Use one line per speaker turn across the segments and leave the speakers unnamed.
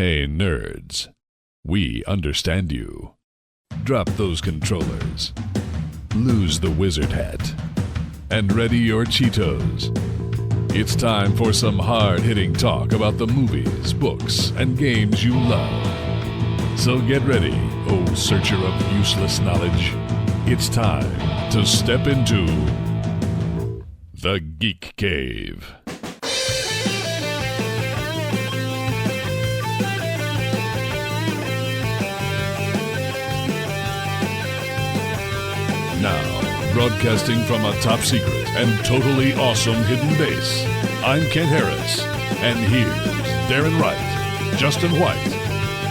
Hey, nerds. We understand you. Drop those controllers. Lose the wizard hat. And ready your Cheetos. It's time for some hard-hitting talk about the movies, books, and games you love. So get ready, oh searcher of useless knowledge. It's time to step into the Geek Cave. Now, broadcasting from a top secret and totally awesome hidden base, I'm Kent Harris, and here's Darrin Wright, Justin White,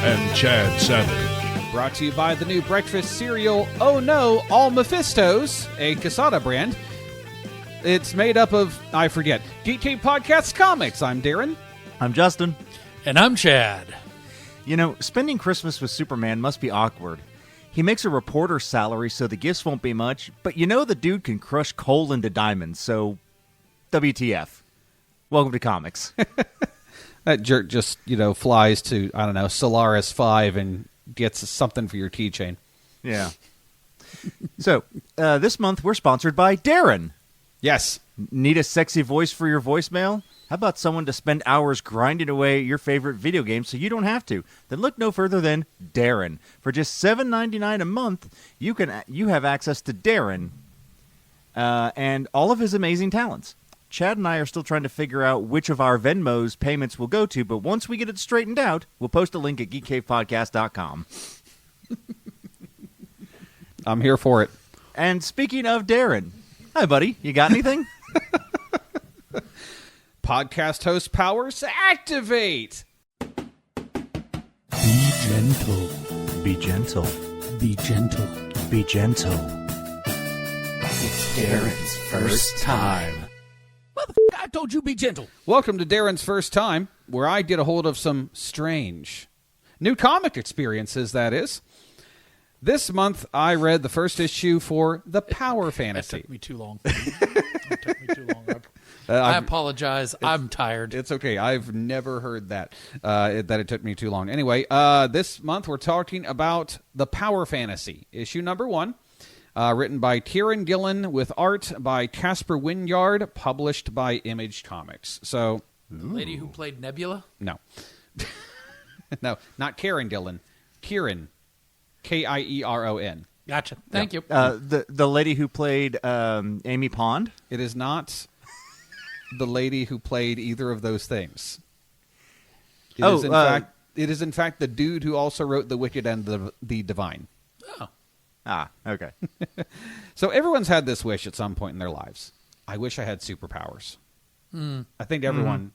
and Chad Savage.
Brought to you by the new breakfast cereal, Oh No, All Mephistos, a Casada brand. It's made up of, I forget, Geek Cave Podcast comics. I'm Darrin.
I'm Justin.
And I'm Chad.
You know, spending Christmas with Superman must be awkward. He makes a reporter's salary, so the gifts won't be much, but you know the dude can crush coal into diamonds, so WTF. Welcome to comics.
That jerk just, flies to, Solaris 5 and gets something for your keychain.
Yeah. So, this month we're sponsored by Darrin.
Yes.
Need a sexy voice for your voicemail? How about someone to spend hours grinding away your favorite video game so you don't have to? Then look no further than Darrin. For just $7.99 a month, you have access to Darrin and all of his amazing talents. Chad and I are still trying to figure out which of our Venmo's payments will go to, but once we get it straightened out, we'll post a link at geekcavepodcast.com.
I'm here for it.
And speaking of Darrin, hi, buddy. You got anything?
Podcast host powers activate.
Be gentle.
Be gentle.
Be gentle.
Be gentle.
It's Darrin's first time. Motherfucker, I told you be gentle.
Welcome to Darrin's First Time, where I get a hold of some strange new comic experiences, that is. This month, I read the first issue for The Power Fantasy.
That took me too long. That took me too long. I apologize. I'm tired.
It's okay. I've never heard that it took me too long. Anyway, this month we're talking about The Power Fantasy, issue number 1, written by Kieran Gillen with art by Casper Wynyard, published by Image Comics. So,
the lady who played Nebula?
No. No, not Kieran Gillen. Kieran. Kieron.
Gotcha. Thank you.
The lady who played Amy Pond?
It is not the lady who played either of those things. It is in fact the dude who also wrote The Wicked and the Divine.
Oh.
Ah, okay.
So everyone's had this wish at some point in their lives. I wish I had superpowers. I think everyone,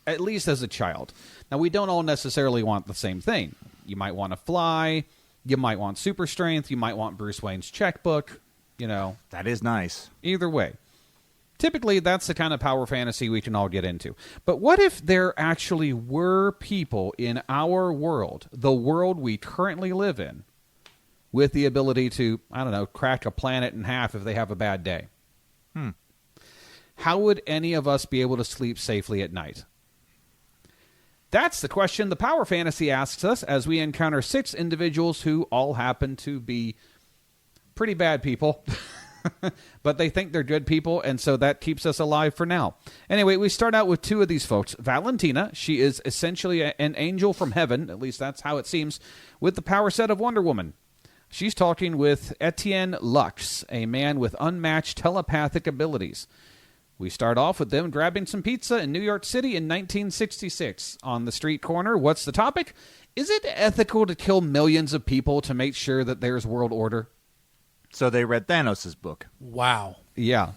at least as a child. Now, we don't all necessarily want the same thing. You might want to fly. You might want super strength. You might want Bruce Wayne's checkbook.
That is nice.
Either way. Typically, that's the kind of power fantasy we can all get into. But what if there actually were people in our world, the world we currently live in, with the ability to, crack a planet in half if they have a bad day? How would any of us be able to sleep safely at night? That's the question the Power Fantasy asks us as we encounter 6 individuals who all happen to be pretty bad people. But they think they're good people, and so that keeps us alive for now. Anyway, we start out with 2 of these folks. Valentina, she is essentially an angel from heaven, at least that's how it seems, with the power set of Wonder Woman. She's talking with Etienne Lux, a man with unmatched telepathic abilities. We start off with them grabbing some pizza in New York City in 1966. On the street corner, what's the topic? Is it ethical to kill millions of people to make sure that there's world order?
So they read Thanos' book.
Wow.
Yeah.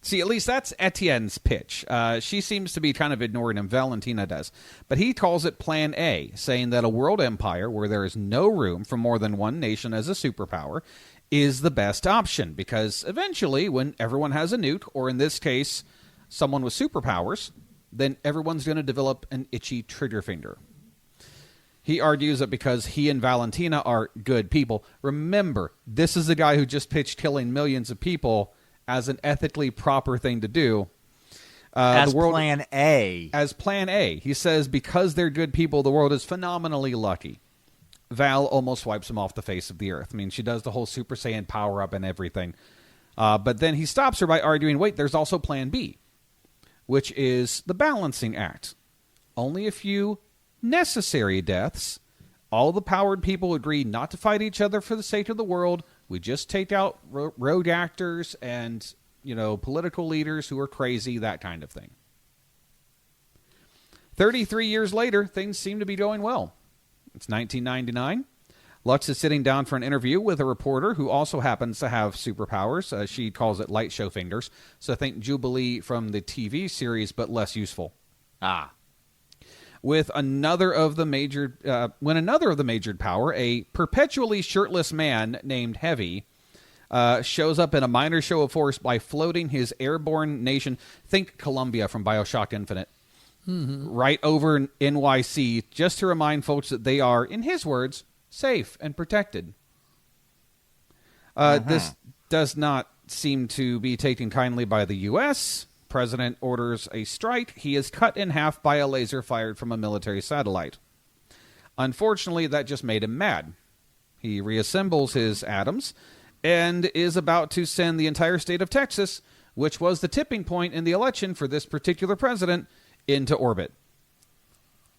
See, at least that's Etienne's pitch. She seems to be kind of ignoring him. Valentina does. But he calls it Plan A, saying that a world empire where there is no room for more than one nation as a superpower is the best option, because eventually when everyone has a nuke, or in this case, someone with superpowers, then everyone's going to develop an itchy trigger finger. He argues that because he and Valentina are good people. Remember, this is the guy who just pitched killing millions of people as an ethically proper thing to do.
As
the world,
Plan A.
As Plan A. He says because they're good people, the world is phenomenally lucky. Val almost wipes him off the face of the earth. I mean, she does the whole Super Saiyan power-up and everything. But then he stops her by arguing, wait, there's also Plan B, which is the balancing act. Only a few necessary deaths. All the powered people agree not to fight each other for the sake of the world. We just take out rogue actors and, political leaders who are crazy, that kind of thing. 33 years later, things seem to be going well. It's 1999. Lux is sitting down for an interview with a reporter who also happens to have superpowers. She calls it light show fingers. So think Jubilee from the TV series, but less useful. When another of the majored power, a perpetually shirtless man named Heavy, shows up in a minor show of force by floating his airborne nation, think Columbia from BioShock Infinite, right over NYC, just to remind folks that they are, in his words, safe and protected. This does not seem to be taken kindly by the U.S. President orders a strike. He is cut in half by a laser fired from a military satellite. Unfortunately, that just made him mad. He reassembles his atoms and is about to send the entire state of Texas, which was the tipping point in the election for this particular president, into orbit.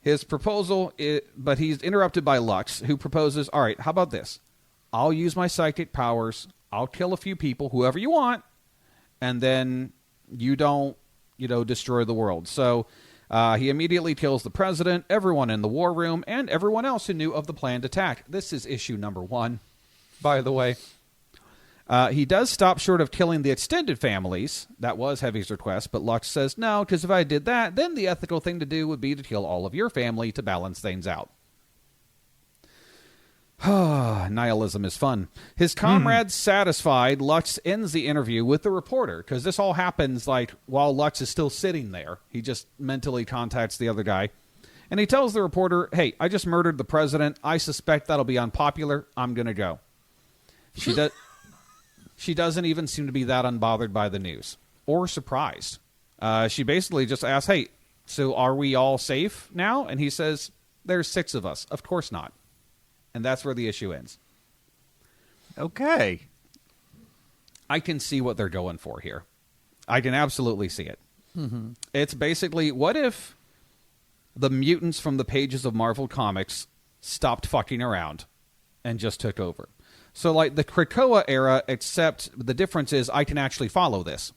His proposal, but he's interrupted by Lux, who proposes, all right, how about this? I'll use my psychic powers. I'll kill a few people, whoever you want, and then you don't, destroy the world. So he immediately kills the president, everyone in the war room, and everyone else who knew of the planned attack. This is issue number 1, by the way. He does stop short of killing the extended families. That was Heavy's request, but Lux says no, because if I did that, then the ethical thing to do would be to kill all of your family to balance things out. Nihilism is fun. His comrades satisfied, Lux ends the interview with the reporter, because this all happens while Lux is still sitting there. He just mentally contacts the other guy, and he tells the reporter, hey, I just murdered the president. I suspect that'll be unpopular. I'm going to go. She doesn't even seem to be that unbothered by the news or surprised. She basically just asks, hey, so are we all safe now? And he says, there's 6 of us. Of course not. And that's where the issue ends.
Okay.
I can see what they're going for here. I can absolutely see it. Mm-hmm. It's basically, what if the mutants from the pages of Marvel Comics stopped fucking around and just took over? So like the Krakoa era, except the difference is I can actually follow this.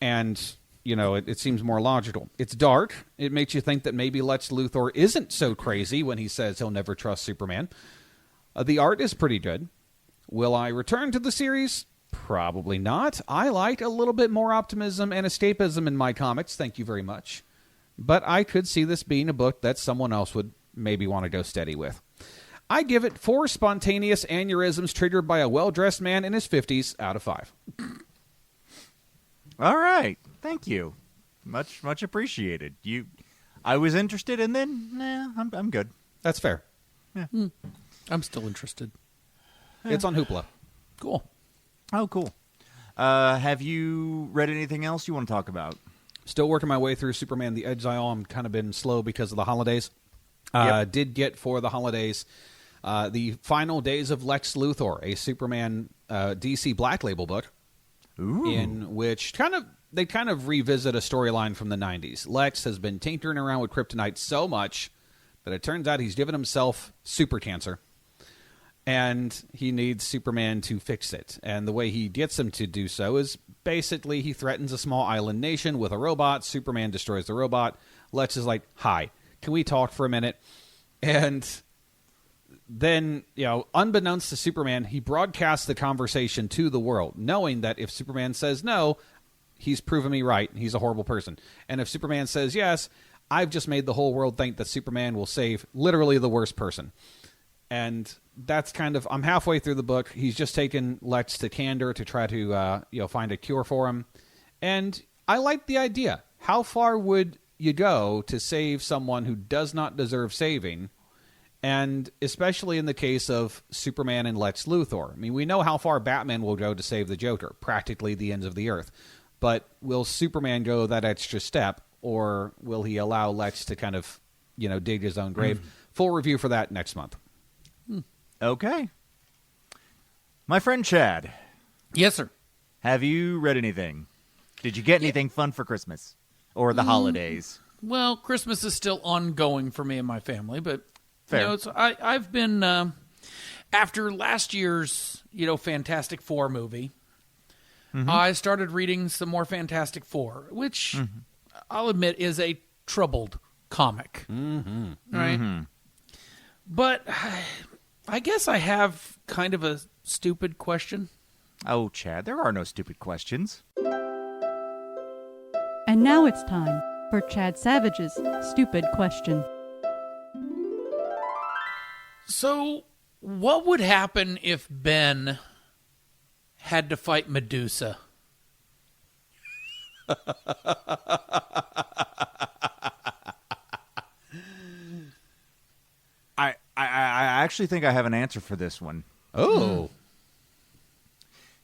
And, it seems more logical. It's dark. It makes you think that maybe Lex Luthor isn't so crazy when he says he'll never trust Superman. The art is pretty good. Will I return to the series? Probably not. I like a little bit more optimism and escapism in my comics. Thank you very much. But I could see this being a book that someone else would maybe want to go steady with. I give it 4 spontaneous aneurysms triggered by a well-dressed man in his 50s out of 5.
All right. Thank you. Much appreciated. I was interested, and then, I'm good.
That's fair.
Yeah.
I'm still interested.
It's on Hoopla.
Cool.
Oh, cool. Have you read anything else you want to talk about?
Still working my way through Superman the Exile. I'm kind of been slow because of the holidays.
Yep.
Did get for the holidays the Final Days of Lex Luthor, a Superman DC Black Label book.
Ooh.
In which they kind of revisit a storyline from the 90s. Lex has been tinkering around with kryptonite so much that it turns out he's given himself super cancer. And he needs Superman to fix it. And the way he gets him to do so is basically he threatens a small island nation with a robot. Superman destroys the robot. Lex is like, hi, can we talk for a minute? And then, unbeknownst to Superman, he broadcasts the conversation to the world, knowing that if Superman says no, he's proven me right. He's a horrible person. And if Superman says yes, I've just made the whole world think that Superman will save literally the worst person. And that's I'm halfway through the book. He's just taken Lex to Candor to try to, find a cure for him. And I like the idea. How far would you go to save someone who does not deserve saving? And especially in the case of Superman and Lex Luthor. I mean, we know how far Batman will go to save the Joker, practically the ends of the earth. But will Superman go that extra step, or will he allow Lex to kind of, dig his own grave? Full review for that next month.
Okay. My friend Chad,
Yes, sir.
have you read anything? Did you get anything fun for Christmas or the holidays?
Well, Christmas is still ongoing for me and my family, but
Fair.
I've been after last year's Fantastic Four movie. I started reading some more Fantastic Four, which I'll admit is a troubled comic, right? But I guess I have kind of a stupid question.
Oh, Chad, there are no stupid questions.
And now it's time for Chad Savage's Stupid Question.
So, what would happen if Ben had to fight Medusa?
I actually think I have an answer for this one.
Oh.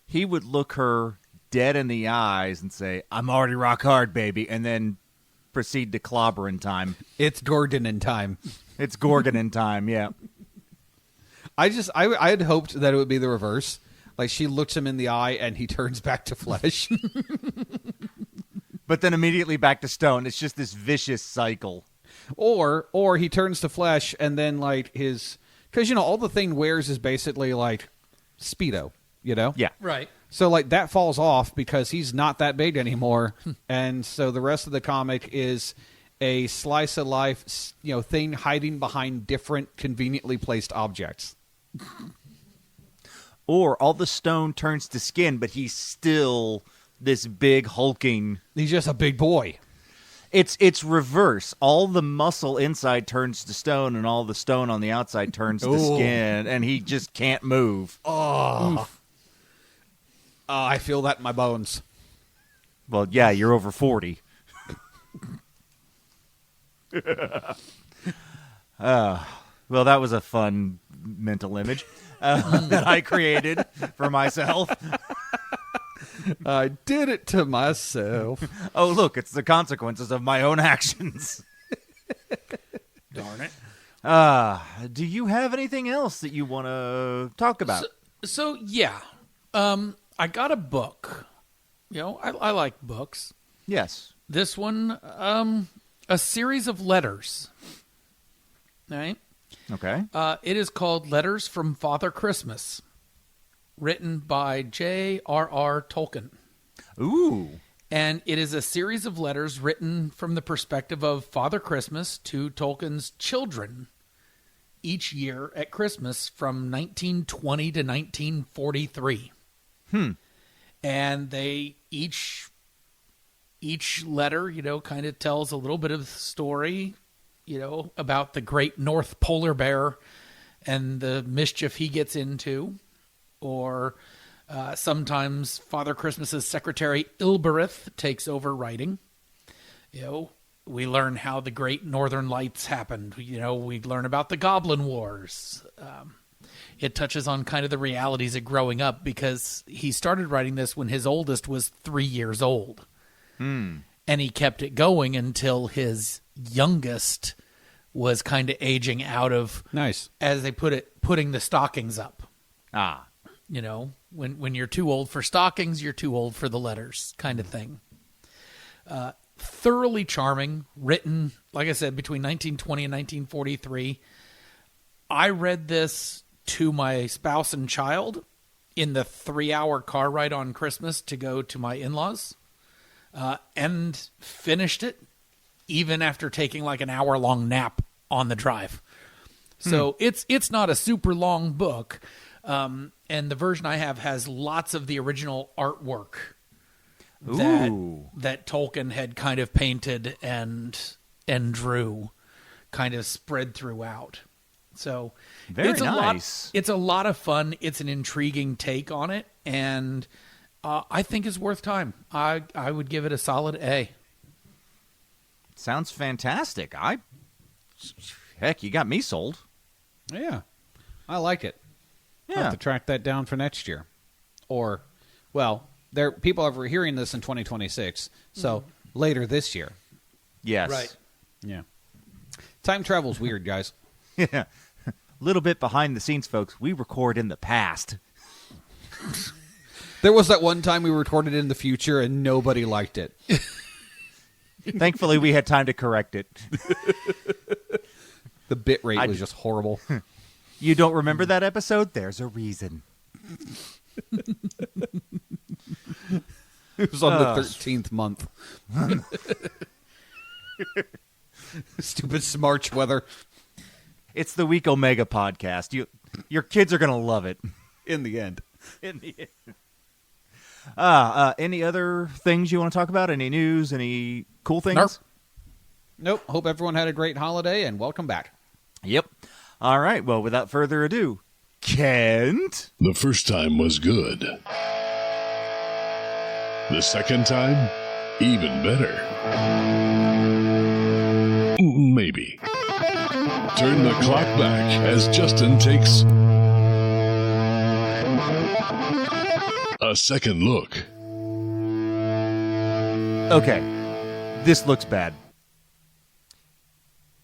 He would look her dead in the eyes and say, "I'm already rock hard, baby," and then proceed to clobber in time.
It's Gordon in time.
It's Gorgon in time, yeah.
I had hoped that it would be the reverse. Like, she looks him in the eye and he turns back to flesh.
But then immediately back to stone. It's just this vicious cycle.
Or he turns to flesh and then, like, because, all the thing wears is basically, like, Speedo,
Yeah.
Right.
So, like, that falls off because he's not that big anymore. And so the rest of the comic is a slice of life, thing hiding behind different conveniently placed objects.
Or all the stone turns to skin, but he's still this big hulking.
He's just a big boy.
It's reverse. All the muscle inside turns to stone, and all the stone on the outside turns to skin, and he just can't move.
I feel that in my bones.
Well, yeah, you're over 40. Well, that was a fun mental image that I created for myself.
I did it to myself.
Oh, look, it's the consequences of my own actions.
Darn it.
Do you have anything else that you want to talk about?
So yeah. I got a book. I like books.
Yes.
This one, a series of letters. Right?
Okay.
It is called Letters from Father Christmas, written by J.R.R. Tolkien.
Ooh.
And it is a series of letters written from the perspective of Father Christmas to Tolkien's children each year at Christmas from 1920 to 1943. And they each letter, kind of tells a little bit of the story, about the great North Polar Bear and the mischief he gets into. Or sometimes Father Christmas's secretary Ilberith takes over writing. We learn how the great Northern Lights happened. We learn about the Goblin Wars. It touches on kind of the realities of growing up because he started writing this when his oldest was 3 years old. And he kept it going until his youngest was kind of aging out of,
Nice.
as they put it, putting the stockings up.
Ah.
When you're too old for stockings, you're too old for the letters kind of thing. Thoroughly charming, written, like I said, between 1920 and 1943. I read this to my spouse and child in the 3-hour car ride on Christmas to go to my in-laws, and finished it even after taking like an hour-long nap on the drive. So it's not a super long book. And the version I have has lots of the original artwork that Tolkien had kind of painted and drew, kind of spread throughout. So
Very
it's
nice.
It's a lot of fun. It's an intriguing take on it, and I think it's worth time. I would give it a solid A.
Sounds fantastic. Heck, you got me sold.
Yeah. I like it. I'll
Yeah.
have to track that down for next year. Or, well, people are hearing this in 2026, so later this year.
Yes.
Right.
Yeah. Time travel's weird, guys.
Yeah. A little bit behind the scenes, folks. We record in the past.
There was that one time we recorded in the future and nobody liked it.
Thankfully, we had time to correct it.
The bit rate was just horrible.
You don't remember that episode? There's a reason.
It was on the 13th month. Stupid Smarch weather.
It's the Week Omega podcast. Your kids are going to love it.
In the end.
In the end. Any other things you want to talk about? Any news? Any cool things?
Nope. Hope everyone had a great holiday, and welcome back.
Yep. All right. Well, without further ado, Kent.
The first time was good. The second time, even better. Maybe. Turn the clock back as Justin takes a second look.
Okay. This looks bad.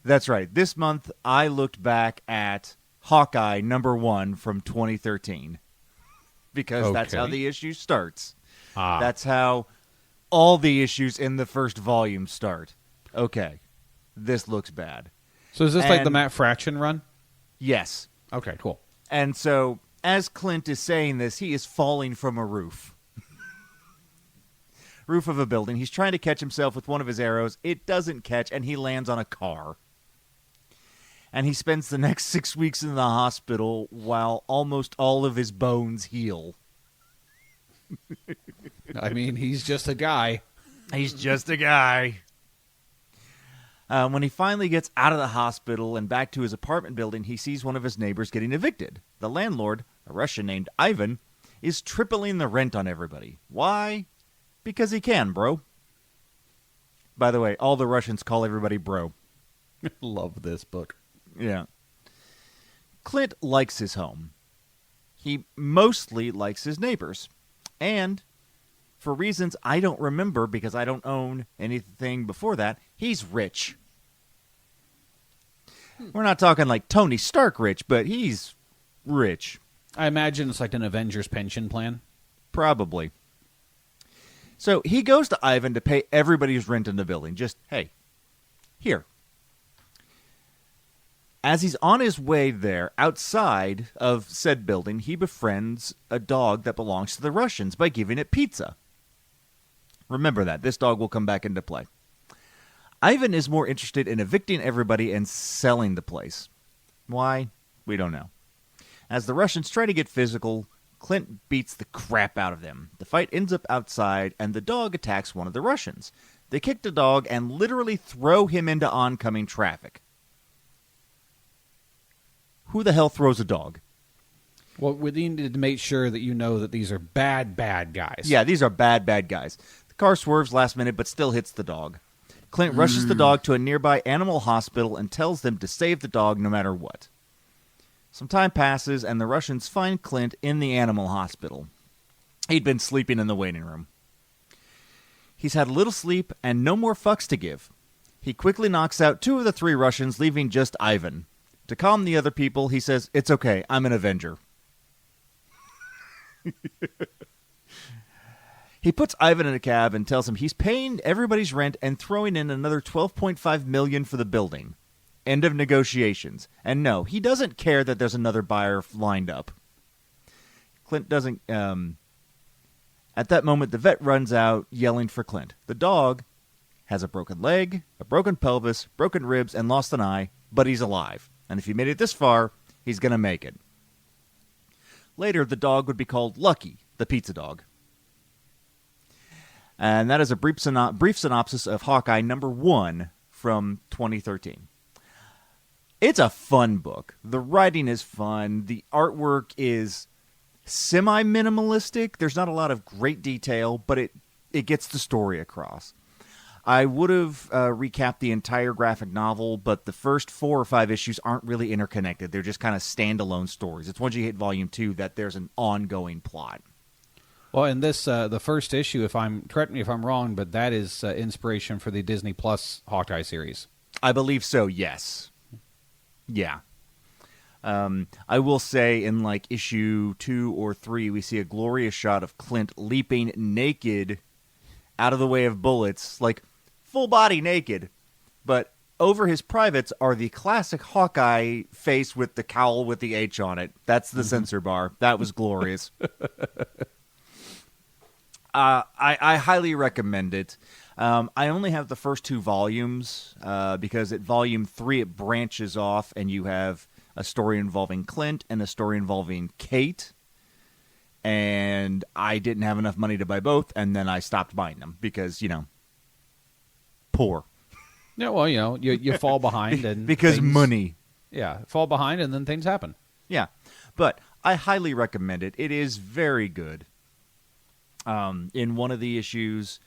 That's right. This month, I looked back at Hawkeye #1 from 2013. Because that's how the issue starts. That's how all the issues in the first volume start. Okay. This looks bad.
So is this like the Matt Fraction run?
Yes.
Okay, cool.
And so, as Clint is saying this, he is falling from a roof. Roof of a building. He's trying to catch himself with one of his arrows. It doesn't catch, and he lands on a car. And he spends the next 6 weeks in the hospital while almost all of his bones heal.
I mean, he's just a guy.
He's just a guy. When he finally gets out of the hospital and back to his apartment building, he sees one of his neighbors getting evicted. The landlord, a Russian named Ivan, is tripling the rent on everybody. Why? Because he can, bro. By the way, all the Russians call everybody bro.
Love this book.
Yeah. Clint likes his home. He mostly likes his neighbors. And for reasons I don't remember because I don't own anything before that, he's rich. We're not talking like Tony Stark rich, but he's rich.
I imagine it's like an Avengers pension plan.
Probably. So he goes to Ivan to pay everybody's rent in the building. Just, hey, here. As he's on his way there, outside of said building, he befriends a dog that belongs to the Russians by giving it pizza. Remember that. This dog will come back into play. Ivan is more interested in evicting everybody and selling the place. Why? We don't know. As the Russians try to get physical, Clint beats the crap out of them. The fight ends up outside, and the dog attacks one of the Russians. They kick the dog and literally throw him into oncoming traffic. Who the hell throws a dog?
Well, we need to make sure that you know that these are bad guys.
Yeah, these are bad guys. The car swerves last minute, but still hits the dog. Clint rushes the dog to a nearby animal hospital and tells them to save the dog no matter what. Some time passes, and the Russians find Clint in the animal hospital. He'd been sleeping in the waiting room. He's had little sleep and no more fucks to give. He quickly knocks out 2 of the 3 Russians, leaving just Ivan. To calm the other people, he says, "It's okay, I'm an Avenger." He puts Ivan in a cab and tells him he's paying everybody's rent and throwing in another $12.5 million for the building. End of negotiations. And no, he doesn't care that there's another buyer lined up. Clint doesn't... At that moment, the vet runs out, yelling for Clint. The dog has a broken leg, a broken pelvis, broken ribs, and lost an eye, but he's alive. And if he made it this far, he's going to make it. Later, the dog would be called Lucky, the pizza dog. And that is a brief synopsis of Hawkeye #1 from 2013. It's a fun book. The writing is fun. The artwork is semi-minimalistic. There's not a lot of great detail, but it gets the story across. I would have recapped the entire graphic novel, but the first 4 or 5 issues aren't really interconnected. They're just kind of standalone stories. It's once you hit volume 2 that there's an ongoing plot.
Well, in this, the first issue, correct me if I'm wrong, but that is inspiration for the Disney Plus Hawkeye series.
I believe so, yes. Yeah. I will say in like issue 2 or 3, we see a glorious shot of Clint leaping naked out of the way of bullets, like full body naked. But over his privates are the classic Hawkeye face with the cowl with the H on it. That's the censor bar. That was glorious. I highly recommend it. I only have the first 2 volumes because at volume 3 it branches off and you have a story involving Clint and a story involving Kate. And I didn't have enough money to buy both, and then I stopped buying them because, poor.
Yeah, well, you fall behind. And
because money.
Yeah, fall behind and then things happen.
Yeah, but I highly recommend it. It is very good. In one of the issues,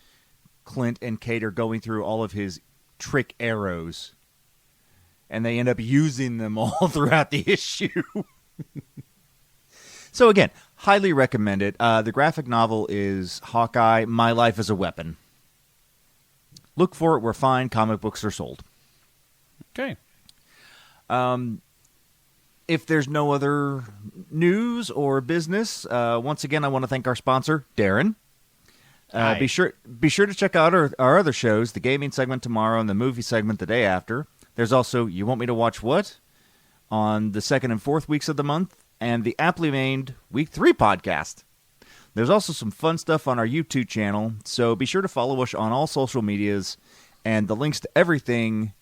Clint and Kate are going through all of his trick arrows, and they end up using them all throughout the issue. So again, highly recommend it. The graphic novel is Hawkeye, My Life as a Weapon. Look for it where fine comic books are sold.
Okay.
If there's no other news or business, once again, I want to thank our sponsor, Darrin. Be sure to check out our other shows, the gaming segment tomorrow and the movie segment the day after. There's also You Want Me to Watch What? On the 2nd and 4th weeks of the month, and the aptly named Week 3 podcast. There's also some fun stuff on our YouTube channel, so be sure to follow us on all social medias, and the links to everything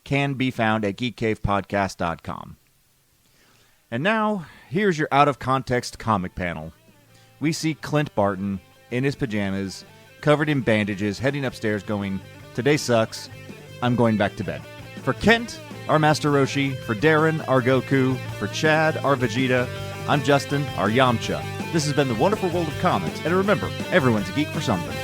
can be found at geekcavepodcast.com. And now, here's your out-of-context comic panel. We see Clint Barton in his pajamas, covered in bandages, heading upstairs going, "Today sucks. I'm going back to bed." For Kent, our Master Roshi. For Darrin, our Goku. For Chad, our Vegeta. I'm Justin, our Yamcha. This has been the Wonderful World of Comics. And remember, everyone's a geek for something.